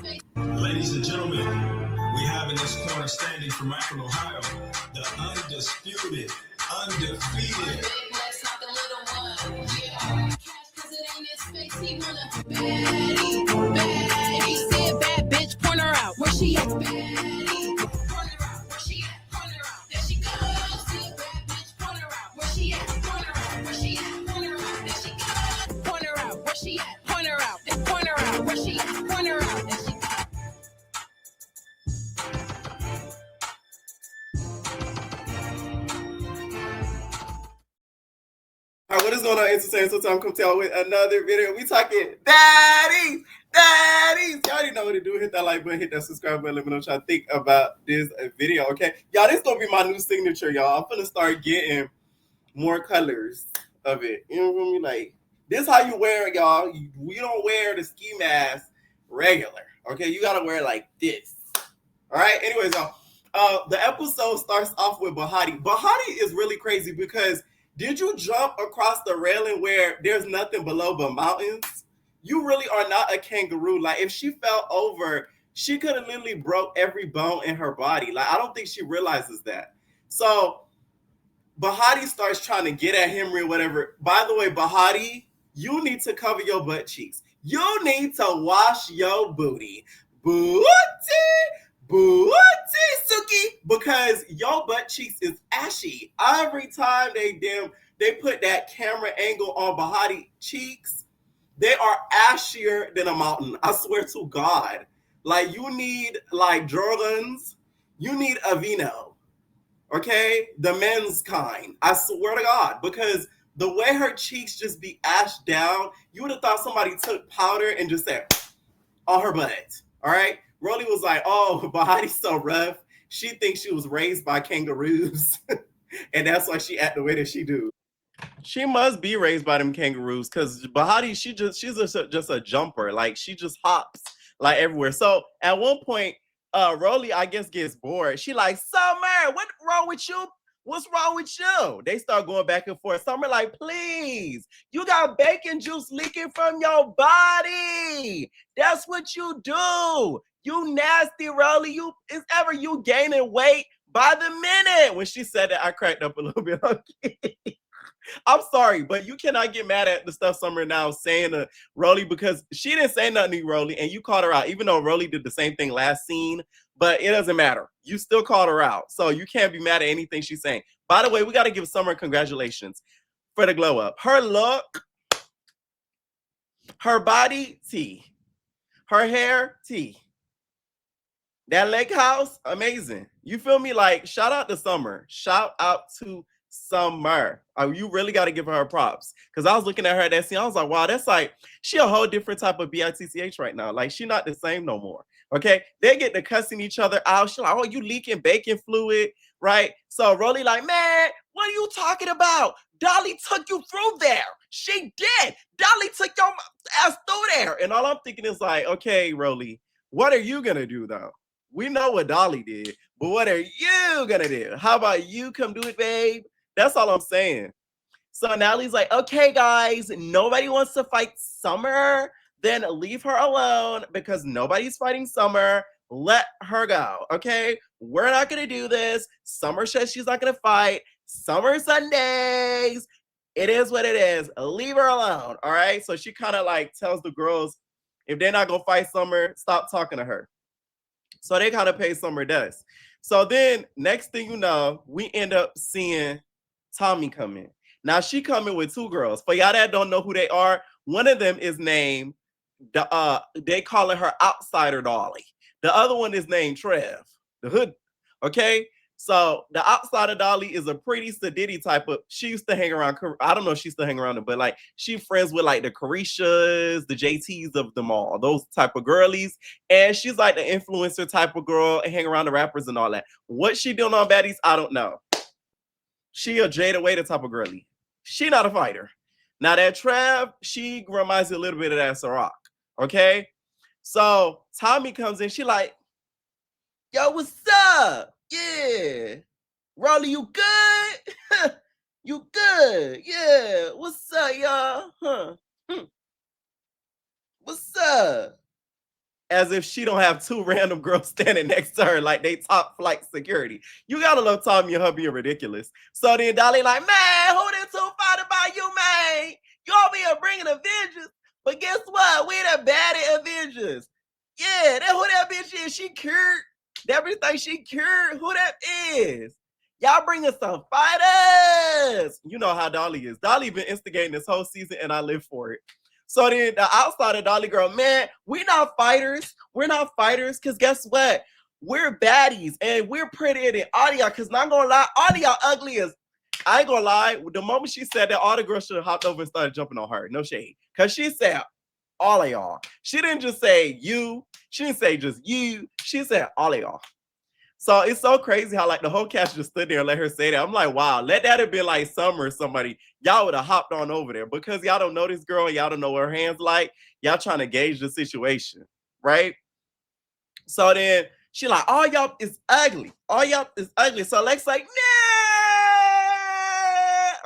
Ladies and gentlemen, we have in this corner standing from Akron, Ohio, the undisputed, undefeated. Baddies said bad bitch, point her out. Where she at? Baddies, point her out. Where she at? Point her out. There she goes. Said bad bitch, point her out. Where she at? Point her out. Where she at? Point her out. There she goes. Point her out. Where she at? Point her out. Point her out. Where she at? Point her out. There she goes. All right, what is going on, Entertainment? So time come tell with another video. We talking daddies. You already know what to do. Hit that like button, hit that subscribe button. Let me know what y'all think about this video, okay? Y'all, this gonna be my new signature, y'all. I'm gonna start getting more colors of it. You know what I mean? Like, this how you wear it, y'all. You don't wear the ski mask regular, okay? You gotta wear it like this. All right? Anyways, y'all, the episode starts off with Baddies. Baddies is really crazy because did you jump across the railing where there's nothing below but mountains? You really are not a kangaroo. Like, if she fell over, she could have literally broke every bone in her body. Like, I don't think she realizes that. So Baddies starts trying to get at Henry or whatever. By the way, Baddies, you need to cover your butt cheeks. You need to wash your booty. Booty, Suki, because your butt cheeks is ashy. Every time they put that camera angle on Baddies cheeks, they are ashier than a mountain. I swear to God. Like, you need like Jordans, you need Aveeno. Okay, the men's kind. I swear to God, because the way her cheeks just be ashed down, you would have thought somebody took powder and just said on her butt. All right, Rolly was like, "Oh, Baddies so rough. She thinks she was raised by kangaroos, and that's why she act the way that she do." She must be raised by them kangaroos, because Baddies, she's just a jumper. Like, she just hops like everywhere. So at one point, Rolly, I guess, gets bored. She like, Summer, what's wrong with you? What's wrong with you? They start going back and forth. Summer like, please, you got bacon juice leaking from your body. That's what you do. You nasty, Rolly. Is ever you gaining weight by the minute? When she said that, I cracked up a little bit. I'm sorry, but you cannot get mad at the stuff Summer now saying to Rolly, because she didn't say nothing to Rolly and you called her out, even though Rolly did the same thing last scene, but it doesn't matter. You still called her out. So you can't be mad at anything she's saying. By the way, we got to give Summer congratulations for the glow up. Her look, her body, T. Her hair, T. That lake house, amazing. You feel me? Like, shout out to Summer. Shout out to Summer. You really got to give her props. Because I was looking at her at that scene. I was like, wow, that's like, she a whole different type of BITCH right now. Like, she not the same no more. Okay? They get to cussing each other out. She like, oh, you leaking bacon fluid, right? So Rolly like, man, what are you talking about? Dolly took you through there. She did. Dolly took your ass through there. And all I'm thinking is like, okay, Rolly, what are you going to do though? We know what Dolly did, but what are you gonna do? How about you come do it, babe? That's all I'm saying. So Natalie's like, okay, guys, nobody wants to fight Summer. Then leave her alone because nobody's fighting Summer. Let her go, okay? We're not gonna do this. Summer says she's not gonna fight. Summer Sundays. It is what it is. Leave her alone, all right? So she kind of like tells the girls, if they're not gonna fight Summer, stop talking to her. So they kind of pay Summer dust. So then next thing you know, we end up seeing Tommy come in. Now she coming with two girls. For y'all that don't know who they are, one of them is named, they calling her Outsider Dolly. The other one is named Trev, the hood. Okay. So the Outsider Dolly is a pretty sadiddy type of, she used to hang around, I don't know if she's still hanging around them, but like she friends with like the Carishas, the JTs of them all, those type of girlies. And she's like the influencer type of girl and hang around the rappers and all that. What she doing on Baddies, I don't know. She a Jada Waiter type of girly. She not a fighter. Now that Trev, she reminds me a little bit of that Ciroc. Okay? So Tommy comes in, she like, yo, what's up? Yeah. Rolly, you good? You good? Yeah. What's up, y'all? Huh? What's up? as if she don't have two random girls standing next to her like they top flight security. You gotta love Tommy and her being ridiculous. So then Dolly like, man, who this two fighting about you, man? You over here bringing Avengers, but guess what? We the baddie Avengers. Yeah, that's who that bitch is. She cured everything. She cured who that is. Y'all bringing some fighters. You know how Dolly is. Dolly been instigating this whole season, and I live for it. So then the outsider Dolly girl, man, we're not fighters. We're not fighters, because guess what? We're baddies, and we're prettier than all y'all, because not gonna lie, all y'all ugly as, I ain't gonna lie, the moment she said that, all the girls should have hopped over and started jumping on her. No shade. Because she said all of y'all. She didn't just say you. She didn't say just you. She said all of y'all. So it's so crazy how like the whole cast just stood there and let her say that. I'm like, wow, let that have been like Summer or somebody. Y'all would have hopped on over there, because y'all don't know this girl and y'all don't know what her hands like. Y'all trying to gauge the situation, right? So then she like, all y'all is ugly. All y'all is ugly. So Lex like, nah.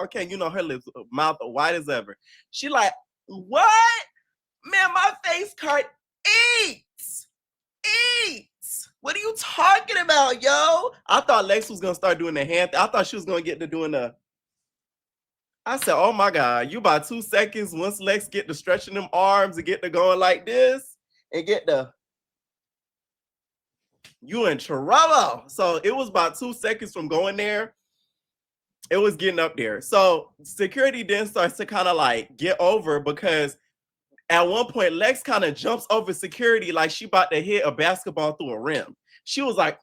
Okay, you know her lips, mouth white as ever. She like, what? Man, my face card eats. What are you talking about, yo? I thought Lex was gonna start doing the hand. I thought she was gonna get to doing the. I said, oh my God, you about 2 seconds. Once Lex get to stretching them arms and get to going like this and get the, you in trouble. So it was about 2 seconds from going there. It was getting up there. So security then starts to kind of like get over, because at one point, Lex kind of jumps over security like she about to hit a basketball through a rim. She was like,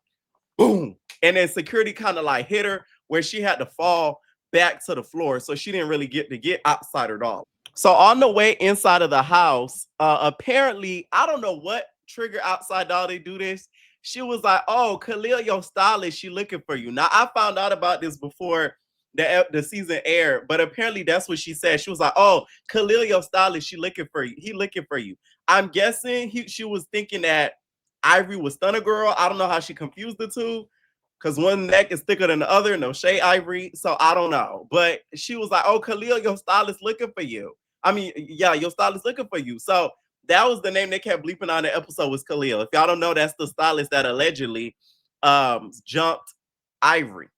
boom. And then security kind of like hit her where she had to fall back to the floor. So she didn't really get to get outside her dog. So on the way inside of the house, apparently, I don't know what trigger outside dog they do this. She was like, oh, Khalil, your stylist, she looking for you. Now, I found out about this before the season aired, but apparently that's what she said. She was like, oh, Khalil, your stylist, she looking for you. He looking for you. I'm guessing she was thinking that Ivory was Stunner Girl. I don't know how she confused the two, because one neck is thicker than the other. No shade, Ivory. So I don't know. But she was like, oh, Khalil, your stylist looking for you. I mean, yeah, your stylist looking for you. So that was the name they kept bleeping on the episode, was Khalil. If y'all don't know, that's the stylist that allegedly jumped Ivory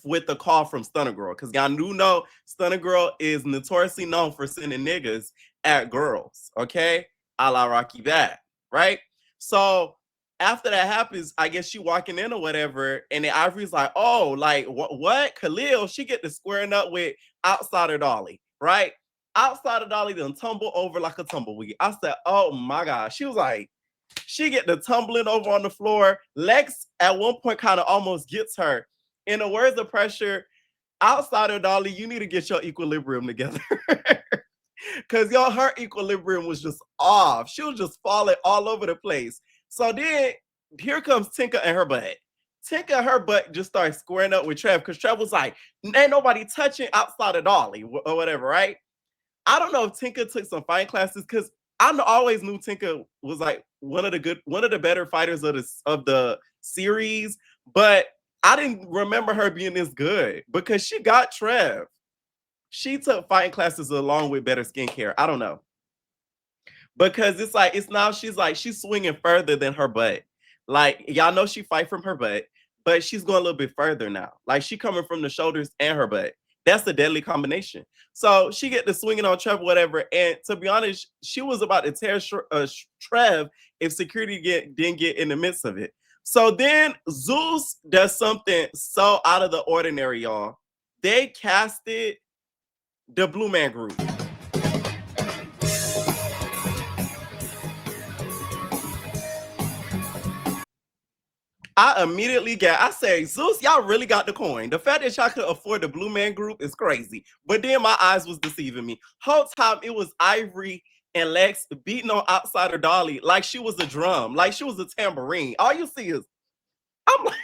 with the call from Stunner Girl. Because y'all do know Stunner Girl is notoriously known for sending niggas at girls. Okay? A la Rocky Bad. Right? So after that happens, I guess she walking in or whatever, and then Ivory's like, oh, like what? Khalil, she get to squaring up with Outsider Dolly, right? Outsider Dolly then tumble over like a tumbleweed. I said, oh my God. She was like, she get the tumbling over on the floor. Lex at one point kind of almost gets her. In the words of Pressure, Outsider Dolly, you need to get your equilibrium together. Because her equilibrium was just off. She was just falling all over the place. So then here comes Tinker and her butt. Tinker and her butt just started squaring up with Trev, because Trev was like, ain't nobody touching Outsider Dolly or whatever, right? I don't know if Tinker took some fighting classes, because I always knew Tinker was like one of the better fighters of the series, but I didn't remember her being this good, because she got Trev. She took fighting classes along with better skincare. I don't know. Because it's like, it's now she's swinging further than her butt. Like, y'all know she fight from her butt, but she's going a little bit further now. Like, she coming from the shoulders and her butt. That's a deadly combination. So she get to swinging on Trev, whatever. And to be honest, she was about to tear Trev if security didn't get in the midst of it. So then Zeus does something so out of the ordinary, y'all. They casted the Blue Man Group. I immediately I say, Zeus, y'all really got the coin. The fact that y'all could afford the Blue Man Group is crazy. But then my eyes was deceiving me. Whole time it was Ivory and Lex beating on Outsider Dolly like she was a drum, like she was a tambourine. All you see is, I'm like,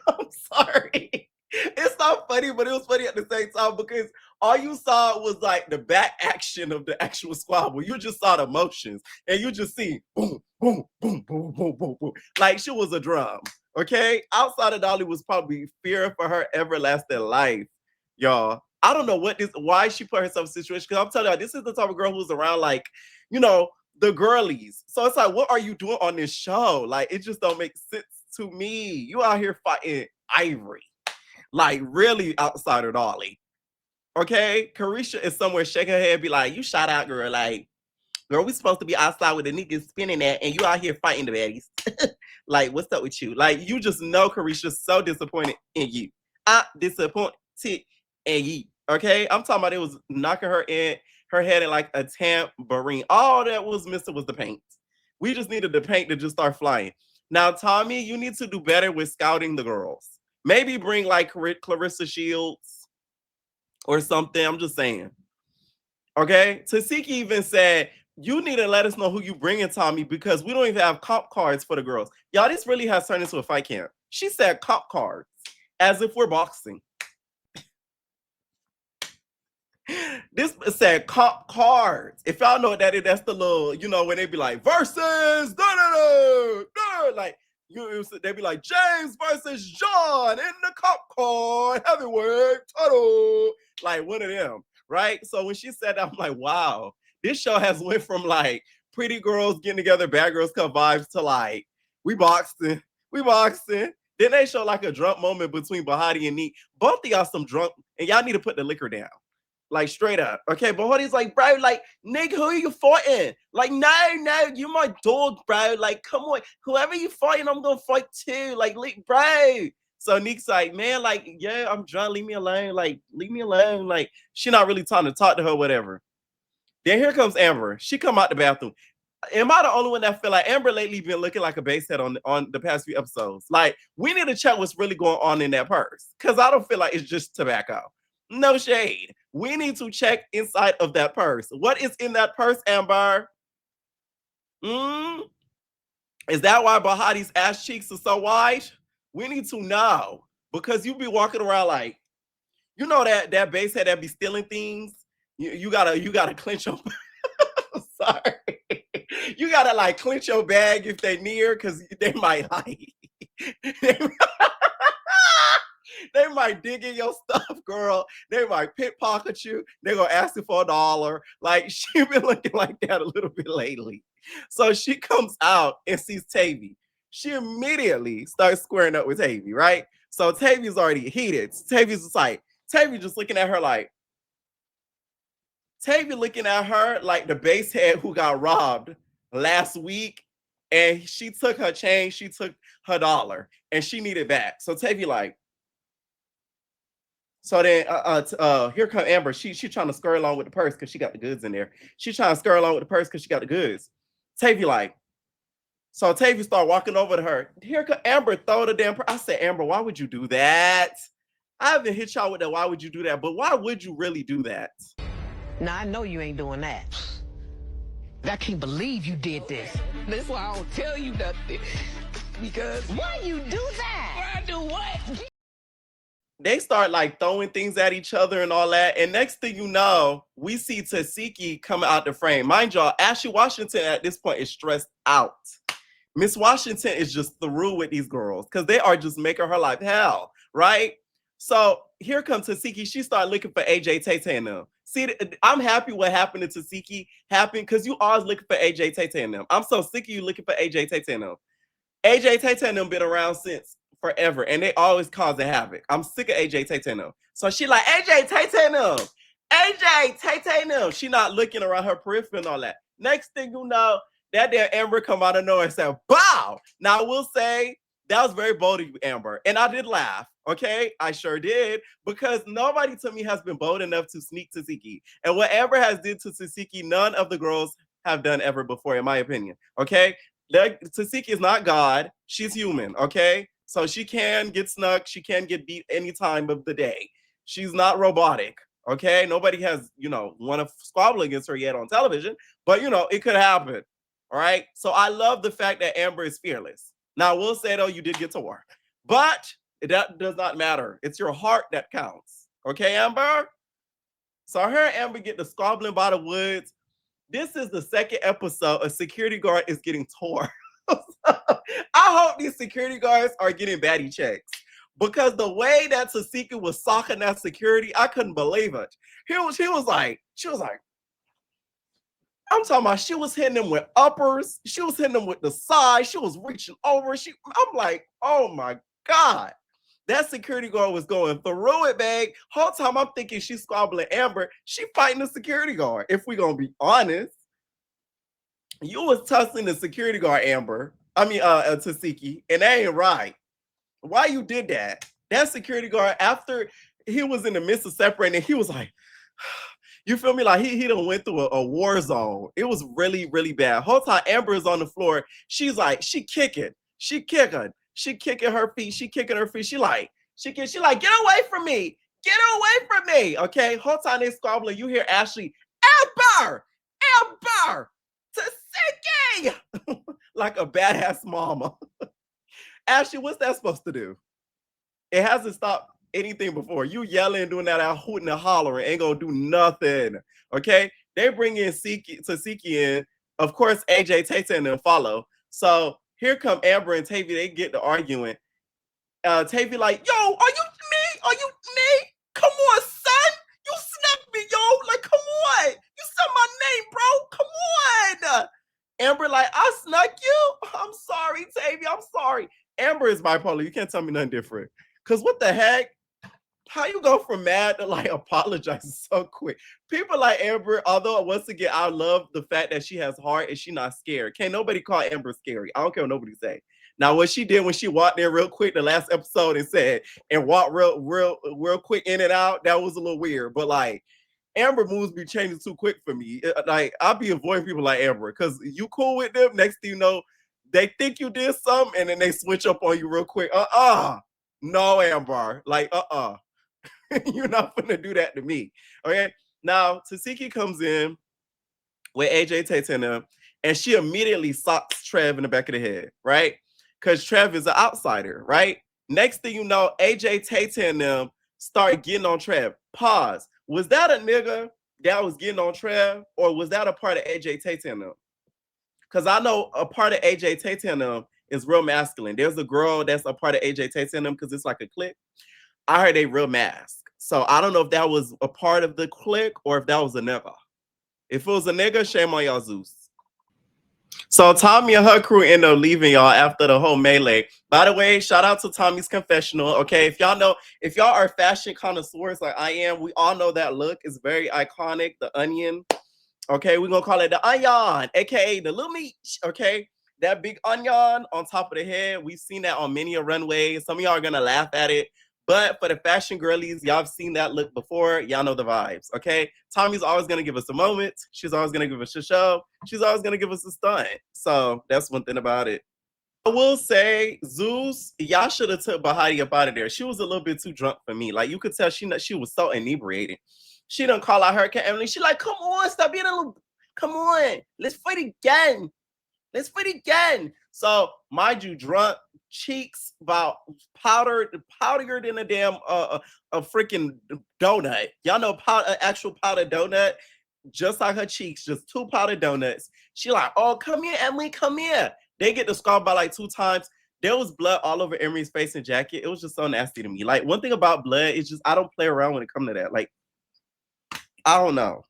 I'm sorry. It's not funny, but it was funny at the same time, because all you saw was like the back action of the actual squabble. You just saw the motions, and you just see boom, boom, boom, boom, boom, boom, boom. Like she was a drum. Okay? Outside of Dolly was probably fearing for her everlasting life, y'all. I don't know why she put herself in a situation, because I'm telling you, this is the type of girl who's around, like, you know, the girlies. So it's like, what are you doing on this show? Like, it just don't make sense to me. You out here fighting Ivory, like really outsider Dolly. Okay, Carisha is somewhere shaking her head, be like, "You shot out, girl. Like, girl, we supposed to be outside with the niggas spinning that, and you out here fighting the baddies. Like, what's up with you? Like, you just know Carisha's so disappointed in you. I'm disappointed in you. Okay, I'm talking about it was knocking her head in like a tambourine. All that was missing was the paint. We just needed the paint to just start flying. Now, Tommy, you need to do better with scouting the girls. Maybe bring like Clarissa Shields or something. I'm just saying. Okay, Tasiki even said, you need to let us know who you bring in, Tommy, because we don't even have comp cards for the girls. Y'all, this really has turned into a fight camp. She said comp cards, as if we're boxing. This said comp cards. If y'all know what that is, that's the little, you know, when they be like, versus, like, they'd be like, James versus John in the comp card, heavyweight title. Like, one of them, right? So when she said that, I'm like, wow. This show has went from like pretty girls getting together, bad girls come vibes to like, we boxing. Then they show like a drunk moment between Bahati and Neat. Both of y'all some drunk, and y'all need to put the liquor down. Like straight up. Okay, Bahati's like, bro, like, nigga, who are you fighting? Like, no, you my dog, bro. Like, come on. Whoever you fighting, I'm gonna fight too. Like, bro. So Nick's like, man, like, yeah, I'm drunk. Leave me alone. Like, leave me alone. Like, she not really trying to talk to her, whatever. Then here comes Amber. She come out the bathroom. Am I the only one that feel like Amber lately been looking like a basehead on the past few episodes? Like, we need to check what's really going on in that purse. Because I don't feel like it's just tobacco. No shade. We need to check inside of that purse. What is in that purse, Amber? Is that why Bahati's ass cheeks are so wide? We need to know. Because you be walking around like, you know that basehead that be stealing things? You gotta clench your sorry. You gotta like clench your bag if they near, because they might like they might dig in your stuff, girl. They might pickpocket you. They're gonna ask you for $1. Like, she been looking like that a little bit lately. So she comes out and sees Tavy. She immediately starts squaring up with Tavy, right? So Tavy's already heated. Tavy's just like, Tavy just looking at her like, Tavy looking at her like the basehead who got robbed last week, and she took her change, she took her $1, and she needed back. So Tavy like, so then here come Amber. She trying to scurry along with the purse because she got the goods in there. She trying to scurry along with the purse because she got the goods. Tavy like, so Tavy start walking over to her. Here come Amber, throw the damn purse. I said, Amber, why would you do that? I haven't hit y'all with that. Why would you do that? But why would you really do that? Now, I know you ain't doing that. I can't believe you did this. That's why I don't tell you nothing. Because why you do that? Why I do what? They start like throwing things at each other and all that. And next thing you know, we see Tasiki come out the frame. Mind y'all, Ashley Washington at this point is stressed out. Miss Washington is just through with these girls because they are just making her life hell, right? So here comes Tasiki. She started looking for AJ Tay and them. See, I'm happy what happened to Tasiki happened because you always looking for AJ Tay and them. I'm so sick of you looking for AJ Tay and them. AJ Tay and them been around since forever, and they always causing havoc. I'm sick of AJ Tay and them. So she like, AJ Tay and them. AJ Tay and them. She not looking around her periphery and all that. Next thing you know, that damn Amber come out of nowhere and said, "Bow." Now I will say that was very bold of you, Amber, and I did laugh. Okay, I sure did, because nobody to me has been bold enough to sneak Tasiki, and what Amber has did to Tasiki, none of the girls have done ever before, in my opinion. Okay, Tasiki is not God; she's human. Okay, so she can get snuck, she can get beat any time of the day. She's not robotic. Okay, nobody has, want to squabble against her yet on television, but it could happen. All right. So I love the fact that Amber is fearless. Now, I will say, though, you did get to war, but that does not matter. It's your heart that counts. Okay, Amber? So her and Amber get the squabbling by the woods. This is the second episode. A security guard is getting tore. I hope these security guards are getting baddie checks, because the way that Tasika was socking that security, I couldn't believe it. She was like, I'm talking about she was hitting them with uppers. She was hitting them with the side. She was reaching over. I'm like, oh my God. That security guard was going through it, bag. Whole time I'm thinking she's squabbling Amber. She fighting the security guard. If we gonna be honest, you was tussling the security guard, Amber. I mean, Tasiki, and that ain't right. Why you did that? That security guard, after he was in the midst of separating, he was like, you feel me? Like he done went through a war zone. It was really, really bad. Whole time Amber is on the floor. She's like, she kicking her feet. She kicking her feet. She like, get away from me. Get away from me. Okay. Whole time they squabbling. You hear Ashley, Amber, Tasiki, like a badass mama. Ashley, what's that supposed to do? It hasn't stopped anything before. You yelling, doing that out, hooting and hollering, ain't gonna do nothing. Okay? They bring in Tasiki in. Of course, AJ, Tata, and them follow. So here come Amber and Tavy. They get to arguing. Tavy like, yo, are you me? Are you me? Come on, son. You snapped me, yo. Like, come on. You said my name, bro. Come on. Amber like, I snuck you. I'm sorry, Tavy. I'm sorry. Amber is bipolar. You can't tell me nothing different. Because what the heck? How you go from mad to like apologizing so quick? People like Amber, although once again, I love the fact that she has heart and she not scared. Can't nobody call Amber scary. I don't care what nobody say. Now, what she did when she walked in real quick the last episode and walked real quick in and out, that was a little weird. But like Amber moves be changing too quick for me. Like I'll be avoiding people like Amber because you cool with them. Next thing you know, they think you did something and then they switch up on you real quick. No, Amber. Like, you're not gonna do that to me. Okay. Now Tasiki comes in with AJ Tate and them, and she immediately socks Trev in the back of the head, right? Because Trev is an outsider, right? Next thing you know, AJ Tate and them start getting on Trev. Pause. Was that a nigga that was getting on Trev, or was that a part of AJ Tate and them? Because I know a part of AJ Tate and them is real masculine. There's a girl that's a part of AJ Tate and them because it's like a clique. I heard they real mask. So I don't know if that was a part of the clique or if that was a nigga. If it was a nigga, shame on y'all, Zeus. So Tommy and her crew end up leaving y'all after the whole melee. By the way, shout out to Tommy's confessional. Okay, if y'all are fashion connoisseurs like I am, we all know that look is very iconic. The onion. Okay, we're gonna call it the onion, aka the little meat. Okay, that big onion on top of the head. We've seen that on many a runway. Some of y'all are gonna laugh at it. But for the fashion girlies, y'all have seen that look before. Y'all know the vibes, okay? Tommy's always going to give us a moment. She's always going to give us a show. She's always going to give us a stunt. So that's one thing about it. I will say, Zeus, y'all should have took Bahati up out of there. She was a little bit too drunk for me. Like, you could tell she was so inebriated. She didn't call out Hurricane Emily. She like, come on, stop being a little, come on. Let's fight again. Let's fight again. So, mind you, drunk, cheeks about powdered than a damn a freaking donut. Y'all know actual powdered donut, just like her cheeks, just two powdered donuts. She like, oh, come here, Emily, come here. They get the scarf by like 2 times. There was blood all over Emery's face and jacket. It was just so nasty to me. Like one thing about blood is just I don't play around when it comes to that. Like I don't know.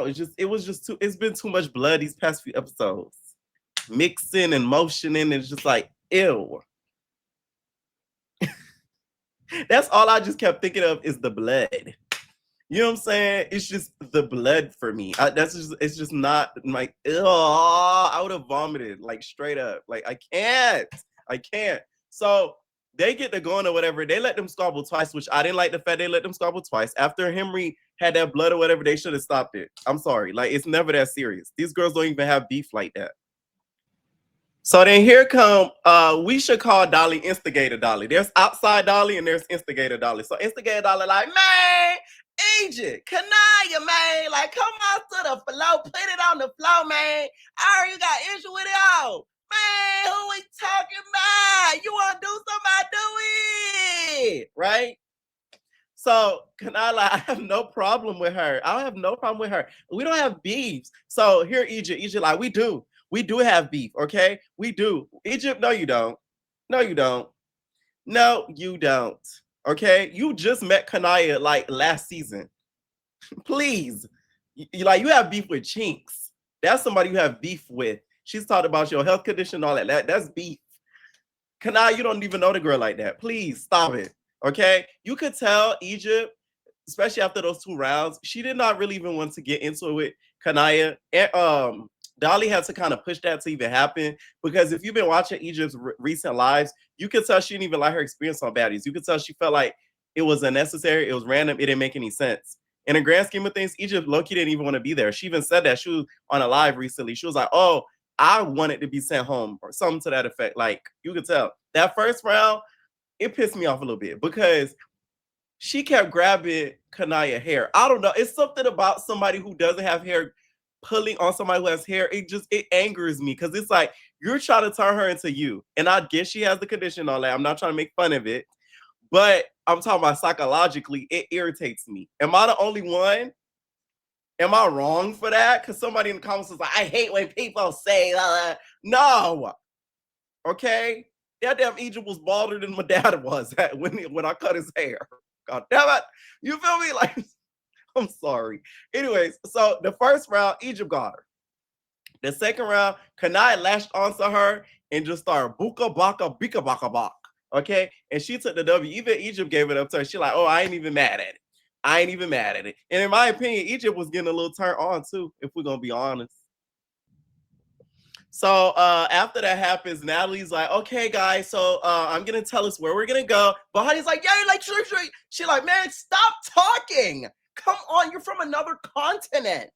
It's been too much blood these past few episodes. Mixing and motioning, it's just like, ew. That's all I just kept thinking of is the blood. You know what I'm saying? It's just the blood for me. It's just not like, I would have vomited like straight up. Like I can't. So they get to going or whatever. They let them squabble twice, which I didn't like the fact they let them squabble twice. After Henry had that blood or whatever, they should have stopped it. I'm sorry. Like it's never that serious. These girls don't even have beef like that. So then here come, we should call Dolly Instigator Dolly. There's outside Dolly and there's Instigator Dolly. So Instigator Dolly like, man, agent, Kanaya, man, like come out to the floor, put it on the floor, man. I already got issue with it all. Man, who we talking about? You want to do something, do it, right? So Kanala, I have no problem with her. I don't have no problem with her. We don't have beefs. So here, Egypt, like we do. We do have beef, okay? We do. Egypt, no, you don't. No, you don't. No, you don't. Okay? You just met Kanaya like last season. Please. You have beef with Chinks. That's somebody you have beef with. She's talked about your health condition, all that. That's beef. Kanai, you don't even know the girl like that. Please stop it. Okay? You could tell Egypt, especially after those 2 rounds, she did not really even want to get into it with Kanaya. And, Dolly had to kind of push that to even happen, because if you've been watching Egypt's recent lives, you could tell she didn't even like her experience on Baddies. You could tell she felt like it was unnecessary, it was random, it didn't make any sense. In the grand scheme of things, Egypt low-key didn't even want to be there. She even said that. She was on a live recently. She was like, oh, I wanted to be sent home, or something to that effect. Like, you could tell. That first round, it pissed me off a little bit, because she kept grabbing Kanaya hair. I don't know. It's something about somebody who doesn't have hair pulling on somebody who has hair. It angers me, because it's like you're trying to turn her into you. And I guess she has the condition and all that. I'm not trying to make fun of it, but I'm talking about psychologically, it irritates me. Am I the only one? Am I wrong for that? Because somebody in the comments was like, I hate when people say no. Okay? That damn Egypt was balder than my dad was when I cut his hair. God damn it. You feel me? Like, I'm sorry. Anyways, so the first round, Egypt got her. The second round, Kanai lashed onto her and just started buka baka bika baka bak. Okay? And she took the W. Even Egypt gave it up to her. She like, oh, I ain't even mad at it. I ain't even mad at it. And in my opinion, Egypt was getting a little turned on too, if we're gonna be honest. So after that happens, Natalie's like, okay, guys, so I'm gonna tell us where we're gonna go. But Honey's like, yeah, like, sure. She's like, man, stop talking. Come on, you're from another continent,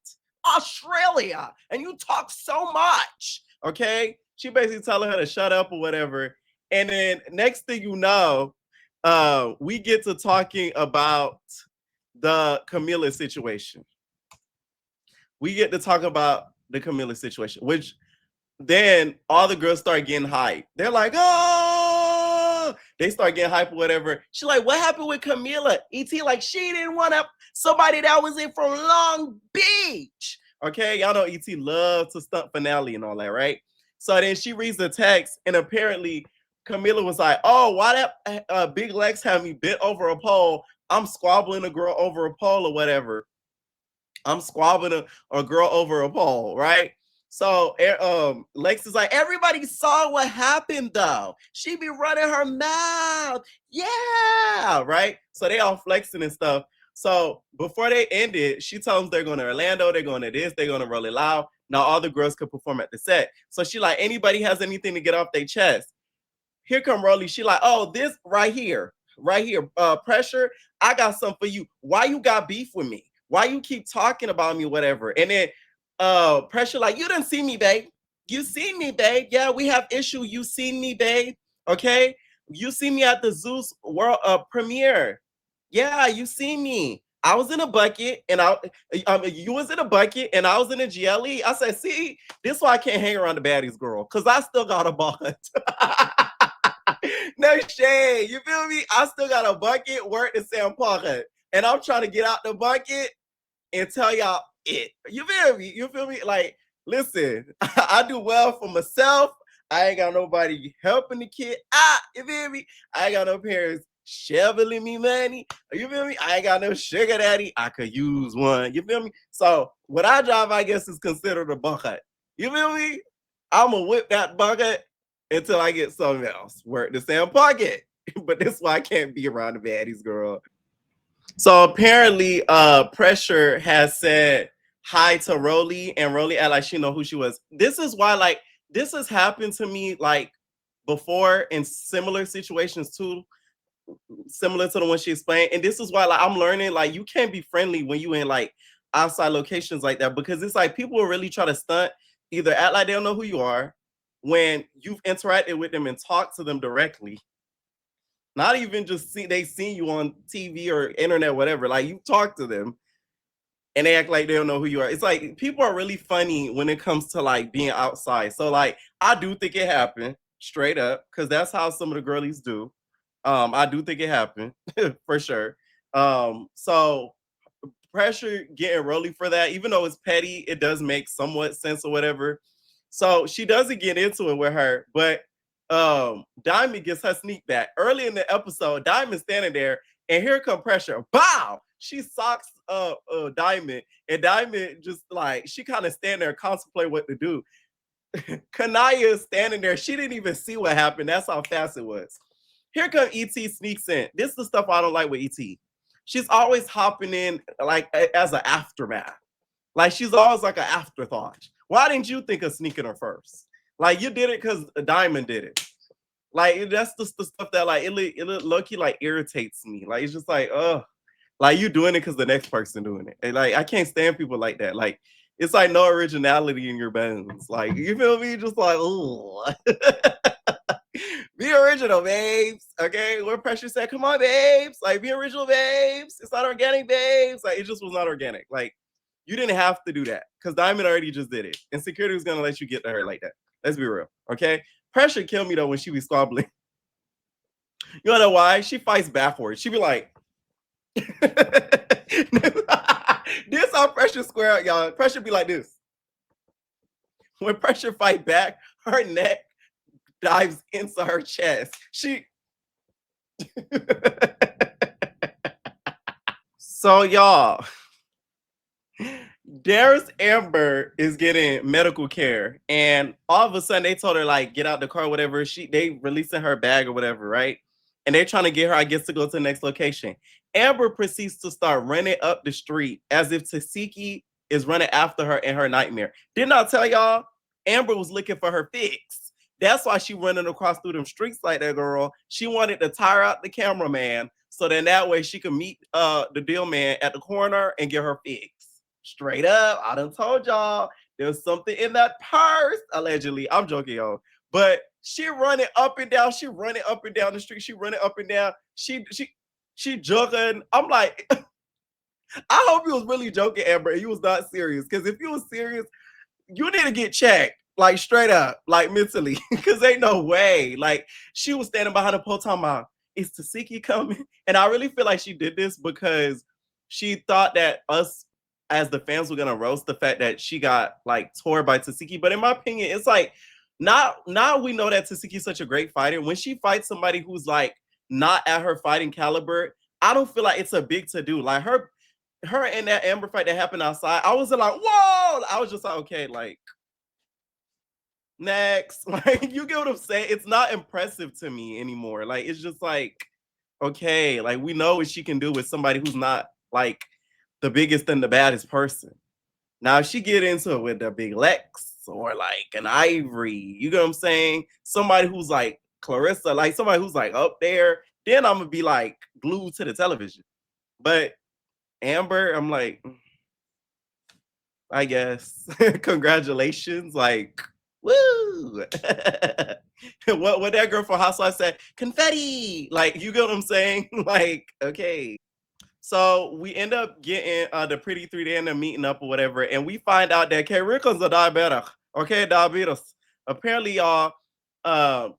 Australia, and you talk so much. Okay. She basically telling her to shut up or whatever. And then next thing you know, we get to talking about the Camilla situation. We get to talk about the Camilla situation, which then all the girls start getting hype. They're like, oh, they start getting hype or whatever. She's like, what happened with Camila? ET, like, she didn't want somebody that was in from Long Beach. Okay, y'all know ET loves to stunt finale and all that, right? So then she reads the text, and apparently Camila was like, oh, why that Big Lex had me bent over a pole? I'm squabbling a girl over a pole or whatever. I'm squabbling a girl over a pole, right? So Lex is like, everybody saw what happened though. She be running her mouth. Yeah, right? So they all flexing and stuff. So before they ended, she tells them they're going to Orlando, they're going to this, they're going to Roll It Loud. Now all the girls could perform at the set. So she like, anybody has anything to get off their chest. Here come Rolly. She like, oh, this right here, Pressure, I got something for you. Why you got beef with me? Why you keep talking about me, whatever? And then Pressure like, you didn't see me, babe. You seen me, babe. Yeah, we have issue. You seen me, babe. Okay? You see me at the Zeus World premiere. Yeah, you see me. I was in a bucket, and you was in a bucket, and I was in a GLE. I said, see, this is why I can't hang around the baddies, girl, because I still got a bucket. No shade. You feel me? I still got a bucket, work the same pocket. And I'm trying to get out the bucket and tell y'all it. You feel me? You feel me? Like, listen, I do well for myself. I ain't got nobody helping the kid. You feel me? I ain't got no parents shoveling me money. You feel me? I ain't got no sugar daddy. I could use one. You feel me? So what I drive, I guess, is considered a bucket. You feel me? I'm gonna whip that bucket until I get something else. Work the same pocket. But this is why I can't be around the baddies, girl. So apparently, Pressure has said hi to Rolly, and Rolly act like she know who she was. This is why, like, this has happened to me, like, before in similar situations too, similar to the one she explained. And this is why, like, I'm learning, like, you can't be friendly when you in like outside locations like that, because it's like people will really try to stunt, either act like they don't know who you are when you've interacted with them and talked to them directly. Not even just they seen you on TV or internet, whatever. Like, you talk to them and they act like they don't know who you are. It's like people are really funny when it comes to like being outside. So like, I do think it happened straight up, because that's how some of the girlies do. I do think it happened for sure. So Pressure getting Rolly for that, even though it's petty, it does make somewhat sense or whatever. So she doesn't get into it with her, but Diamond gets her sneak back. Early in the episode, Diamond's standing there And here come Pressure. Bow! She socks Diamond, and Diamond just like she kind of stand there contemplate what to do. Kanaya is standing there. She didn't even see what happened. That's how fast it was. Here come ET sneaks in. This is the stuff I don't like with ET. She's always hopping in like as an aftermath. Like she's always like an afterthought. Why didn't you think of sneaking her first? Like you did it because Diamond did it. Like that's the stuff that like it low-key like irritates me. Like it's just like, like you doing it because the next person doing it. And like I can't stand people like that. Like it's like no originality in your bones. Like you feel me? Just like, oh, be original, babes. Okay, where Pressure said, "Come on, babes. Like be original, babes. It's not organic, babes." Like it just was not organic. Like you didn't have to do that because Diamond already just did it, and security was gonna let you get to her like that. Let's be real, okay? Pressure killed me though when she be squabbling. You know why? She fights backwards. She be like, this how Pressure square out, y'all. Pressure be like this. When Pressure fight back, her neck dives into her chest. She so y'all, there's Amber is getting medical care, and all of a sudden they told her like get out the car, whatever. They releasing her bag or whatever, right? And they're trying to get her, I guess, to go to the next location. Amber proceeds to start running up the street as if Tasiki is running after her in her nightmare. Didn't I tell y'all? Amber was looking for her fix. That's why she running across through them streets like that, girl. She wanted to tire out the cameraman so then that way she could meet the deal man at the corner and get her fix. Straight up, I done told y'all there's something in that purse, allegedly. I'm joking, y'all. But she running up and down. She running up and down the street. She running up and down. She joking. I'm like, I hope you was really joking, Amber, and you was not serious. Because if you was serious, you need to get checked, like straight up, like mentally. Because ain't no way. Like she was standing behind the pole talking about, is Tasiki coming? And I really feel like she did this because she thought that us as the fans were gonna roast the fact that she got like tore by Tasiki. But in my opinion, it's like now we know that Tasiki is such a great fighter. When she fights somebody who's like not at her fighting caliber, I don't feel like it's a big to do. Like her and that Amber fight that happened outside, I was like, whoa! I was just like, okay, like next. Like you get what I'm saying? It's not impressive to me anymore. Like it's just like, okay, like we know what she can do with somebody who's not like the biggest and the baddest person. Now, if she get into it with a big Lex or like an Ivory, you know what I'm saying? Somebody who's like Clarissa, like somebody who's like up there, then I'm gonna be like glued to the television. But Amber, I'm like, I guess. Congratulations. Like, woo. what that girl from Housewives said, confetti. Like, you get what I'm saying? Like, okay. So we end up getting the Pretty Three. They end up meeting up or whatever, and we find out that Kay Rickles a diabetic. Okay, diabetes. Apparently, y'all,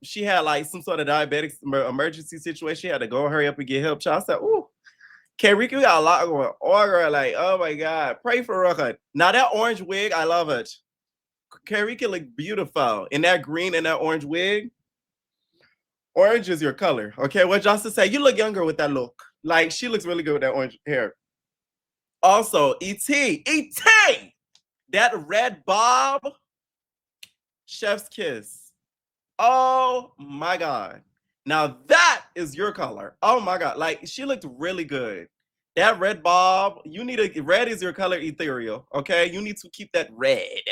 she had like some sort of diabetic emergency situation. She had to go hurry up and get help. So I said, "Ooh, Kay Rickles got a lot going on." Girl, like, oh my god, pray for her. Now that orange wig, I love it. Kay Rickles look beautiful in that green and that orange wig. Orange is your color. Okay, what Johnson say? You look younger with that look. Like she looks really good with that orange hair. Also, E.T. That red bob, chef's kiss. Oh my god. Now that is your color. Oh my god. Like she looked really good. That red bob, you need a red is your color ethereal. Okay. You need to keep that red.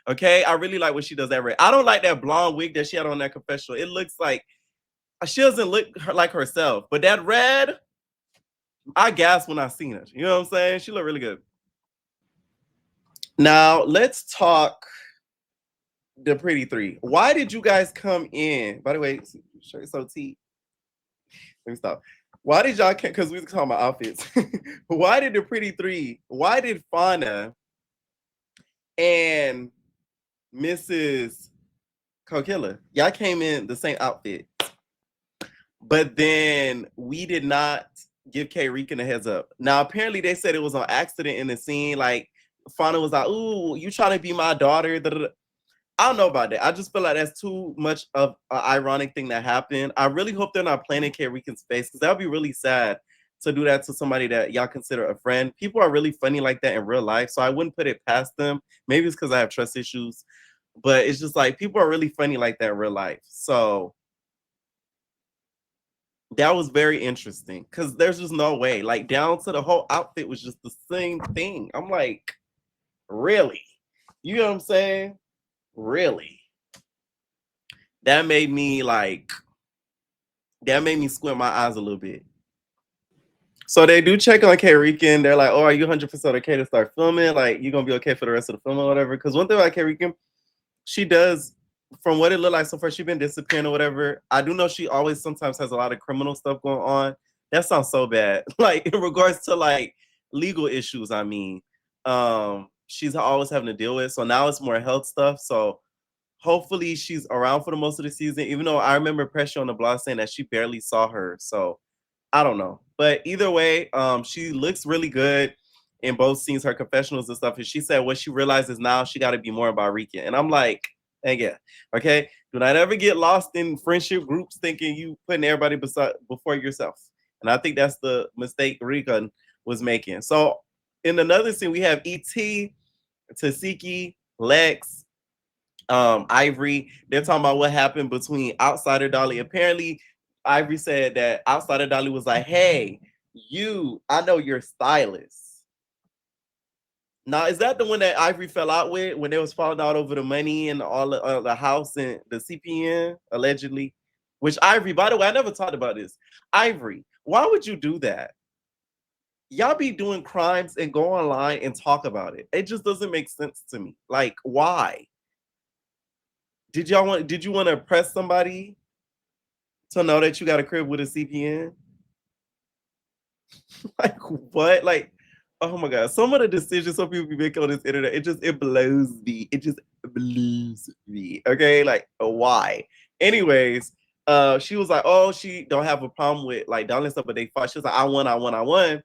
Okay. I really like when she does that red. I don't like that blonde wig that she had on that confessional. It looks like she doesn't look like herself, but that red, I gasped when I seen it. You know what I'm saying? She looked really good. Now let's talk the Pretty Three. Why did you guys come in? By the way, shirt so T. Let me stop. Why did y'all? Because we was talking about outfits. Why did the Pretty Three? Why did Fauna and Mrs. Kokilla, y'all came in the same outfit, but then we did not give K Rican a heads up. Now apparently they said it was on accident in the scene. Like Fauna was like, "Ooh, you trying to be my daughter?" I don't know about that. I just feel like that's too much of an ironic thing that happened. I really hope they're not playing in K Rican's face because that would be really sad. to do that to somebody that y'all consider a friend. People are really funny like that in real life, so I wouldn't put it past them. Maybe it's because I have trust issues, but it's just like people are really funny like that in real life. So that was very interesting because there's just no way. Like down to the whole outfit was just the same thing. I'm like, really? You know what I'm saying? Really? That made me like that made me squint my eyes a little bit. So they do check on K Rican. They're like, "Oh, are you 100% okay to start filming? Like, you gonna be okay for the rest of the film or whatever?" Because one thing about K Rican, she does, from what it looked like so far, she's been disappearing or whatever. I do know she always sometimes has a lot of criminal stuff going on. That sounds so bad. Like in regards to like legal issues, I mean, she's always having to deal with. So now it's more health stuff. So hopefully she's around for the most of the season. Even though I remember pressure on the blog saying that she barely saw her. So I don't know. But either way, she looks really good in both scenes, her confessionals and stuff. And she said what she realizes now, she got to be more about Rican. And I'm like, and yeah, okay. Do not ever get lost in friendship groups thinking you putting everybody before yourself. And I think that's the mistake Rican was making. So in another scene, we have E.T., Tasiki, Lex, Ivory. They're talking about what happened between Outsider Dolly. Apparently, Ivory said that Outsider Dolly was like, "Hey, I know you're stylist." Now, is that the one that Ivory fell out with when they was falling out over the money and all the house and the CPN allegedly? Which Ivory, by the way, I never talked about this. Ivory, why would you do that? Y'all be doing crimes and go online and talk about it. It just doesn't make sense to me. Like, why? Did you want to press somebody to know that you got a crib with a CPN? Like what? Like, oh my god, some of the decisions some people be making on this internet, it blows me. It just blows me. Okay, like why? Anyways, she was like, oh, she don't have a problem with like Dolly and stuff, but they fought. She was like, I won.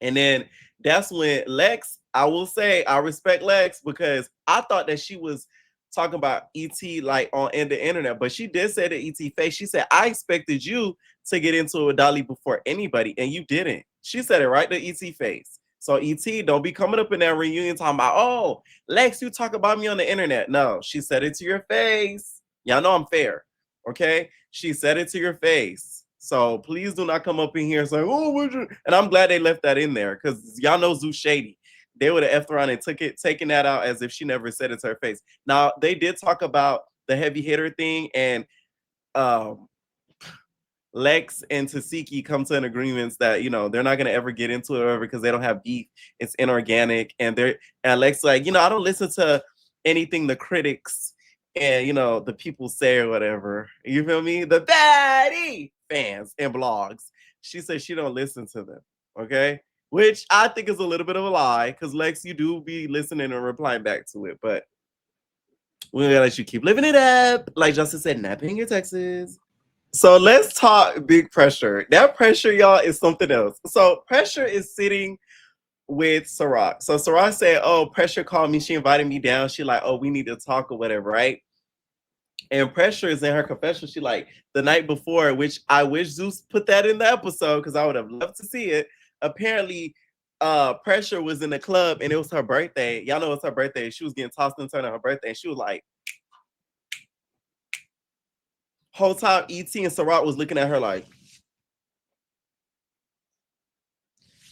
And then that's when Lex, I will say, I respect Lex because I thought that she was talking about ET like on in the internet, but she did say to ET face, she said, I expected you to get into a Dolly before anybody, and you didn't. She said it right to ET face. So ET, don't be coming up in that reunion talking about, oh, Lex, you talk about me on the internet. No, she said it to your face. Y'all know I'm fair. Okay. She said it to your face. So please do not come up in here and say, oh, would you? And I'm glad they left that in there because y'all know Zoo Shady. They would have effed around and taken that out as if she never said it to her face. Now they did talk about the heavy hitter thing, and um, Lex and Tasiki come to an agreement that they're not gonna ever get into it or because they don't have beef. It's inorganic, and Lex like I don't listen to anything the critics and the people say or whatever. You feel me? The baddie fans and blogs. She says she don't listen to them. Okay, which I think is a little bit of a lie because Lex, you do be listening and replying back to it, but we're gonna let you keep living it up, like Justin said, not paying your taxes. So let's talk big pressure. That pressure, y'all, is something else. So pressure is sitting with Ciroc. So Ciroc said, oh, pressure called me. She invited me down. She like, oh, we need to talk or whatever, right? And pressure is in her confession. She like the night before, which I wish Zeus put that in the episode because I would have loved to see it. Apparently, pressure was in the club and it was her birthday. Y'all know it's her birthday. She was getting tossed and turned on her birthday. And she was like, whole time ET and Ciroc was looking at her like,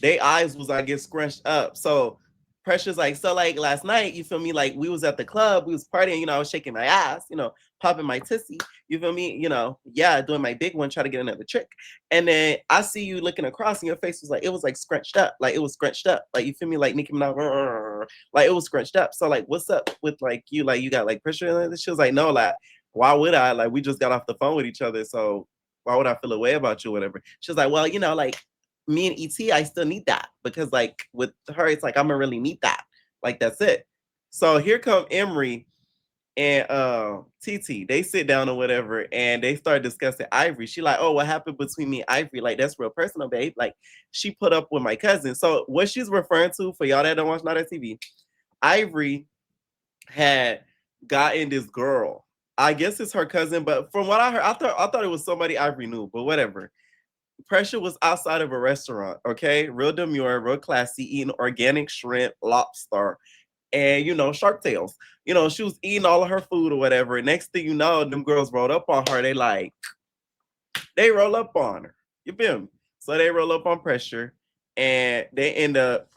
they eyes was, I guess, scrunched up. So Pressure's like, so like last night, you feel me? Like we was at the club, we was partying, I was shaking my ass, popping my tissy, you feel me? Yeah, doing my big one, try to get another trick. And then I see you looking across and your face was like, it was like scrunched up. Like it was scrunched up. Like you feel me? Like Nicki Minaj, like it was scrunched up. So like, what's up with like you? Like you got like pressure in it? She was like, no, like, why would I? Like we just got off the phone with each other. So why would I feel a way about you, whatever? She was like, well, like me and ET, I still need that because like with her, it's like I'm gonna really need that. Like that's it. So here come Emery and TT. They sit down or whatever and they start discussing Ivory. She like, oh, what happened between me and Ivory? Like that's real personal, babe. Like she put up with my cousin. So what she's referring to for y'all that don't watch Not TV, Ivory had gotten this girl. I guess it's her cousin, but from what I heard, I thought it was somebody Ivory knew, but whatever. Pressure was outside of a restaurant, okay? Real demure, real classy, eating organic shrimp, lobster, and shark tails. She was eating all of her food or whatever. And next thing you know, them girls rolled up on her. They roll up on her. You feel me? So they roll up on Pressure and they end up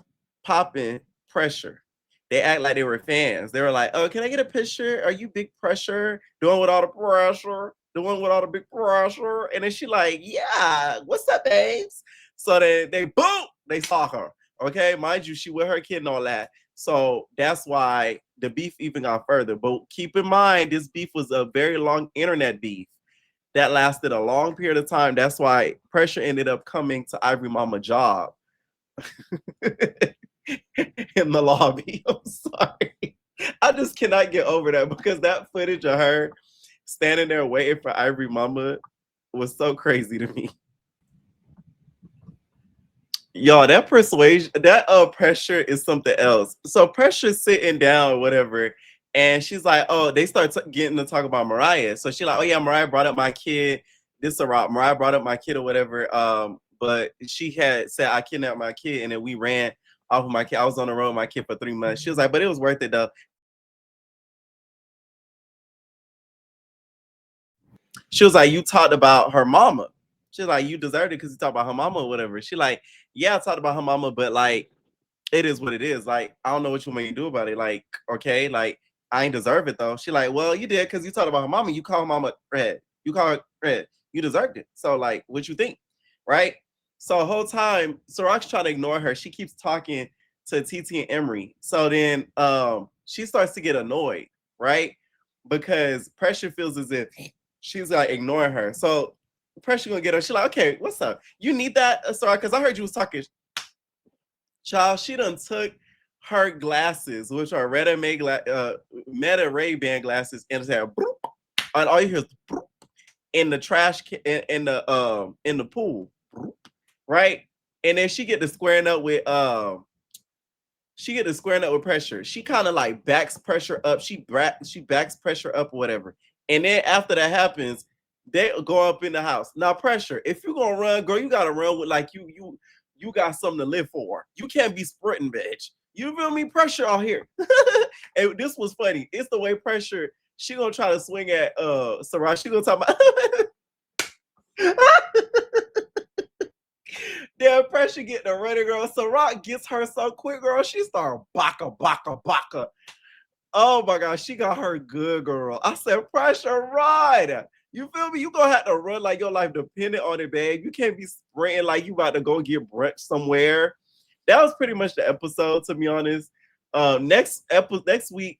popping Pressure. They act like they were fans. They were like, "Oh, can I get a picture? Are you Big Pressure? Doing with all the pressure? Doing with all the big pressure?" And then she like, "Yeah, what's up, babes?" So they boom, they saw her. Okay, mind you, she with her kid and all that. So that's why the beef even got further. But keep in mind, this beef was a very long internet beef that lasted a long period of time. That's why Pressure ended up coming to Ivory Mama job in the lobby. I'm sorry. I just cannot get over that because that footage of her standing there waiting for Ivory Mama was so crazy to me. Y'all, that persuasion, that Pressure is something else. So Pressure's sitting down or whatever, and she's like, "Oh," they start getting to talk about Mariah. So she's like, "Oh yeah, Mariah brought up my kid. This a rock. Mariah brought up my kid or whatever. But she had said I kidnapped my kid, and then we ran off of my kid. I was on the road with my kid for 3 months." She was like, "But it was worth it though." She was like, "You talked about her mama." She's like, "You deserved it because you talked about her mama or whatever." She like, "Yeah, I talked about her mama, but like, it is what it is. Like, I don't know what you want me to do about it. Like, okay, like, I ain't deserve it though." She like, "Well, you did because you talked about her mama. You call her mama red. You call her red. You deserved it. So, like, what you think?" Right? So the whole time, Sirach's trying to ignore her. She keeps talking to TT and Emery. So then she starts to get annoyed, right? Because Pressure feels as if she's like ignoring her. So Pressure gonna get her. She's like, "Okay, what's up? You need that, Sorry, because I heard you was talking." Child, she done took her glasses, which are Meta Ray-Ban glasses, and said, "Broop," and all you hear is "Broop," in the trash in the pool, "Broop," right? And then she get to squaring up with Pressure. She kind of like backs Pressure up. She backs Pressure up or whatever. And then after that happens, they go up in the house. Now, Pressure, if you're gonna run, girl, you gotta run with like you got something to live for. You can't be sprinting, bitch. You feel me? Pressure out here. And this was funny. It's the way Pressure, she gonna try to swing at Sarah. She gonna talk about damn Pressure get the running girl. Sarah gets her so quick, girl. She start baka baka baka. Oh my gosh, she got her good, girl. I said, Pressure, ride. You feel me? You gonna have to run like your life dependent on it, babe. You can't be sprinting like you about to go get brunch somewhere. That was pretty much the episode, to be honest. Next week,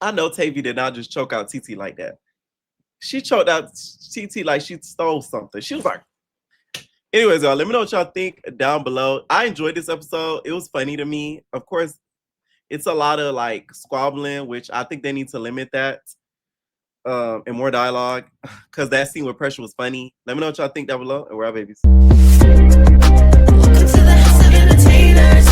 I know Tavy did not just choke out TT like that. She choked out TT like she stole something. She was like, anyways, y'all, let me know what y'all think down below. I enjoyed this episode. It was funny to me. Of course, it's a lot of like squabbling, which I think they need to limit that and more dialogue because that scene with Pressure was funny. Let me know what y'all think down below, and we're our babies. Welcome to the house of entertainers.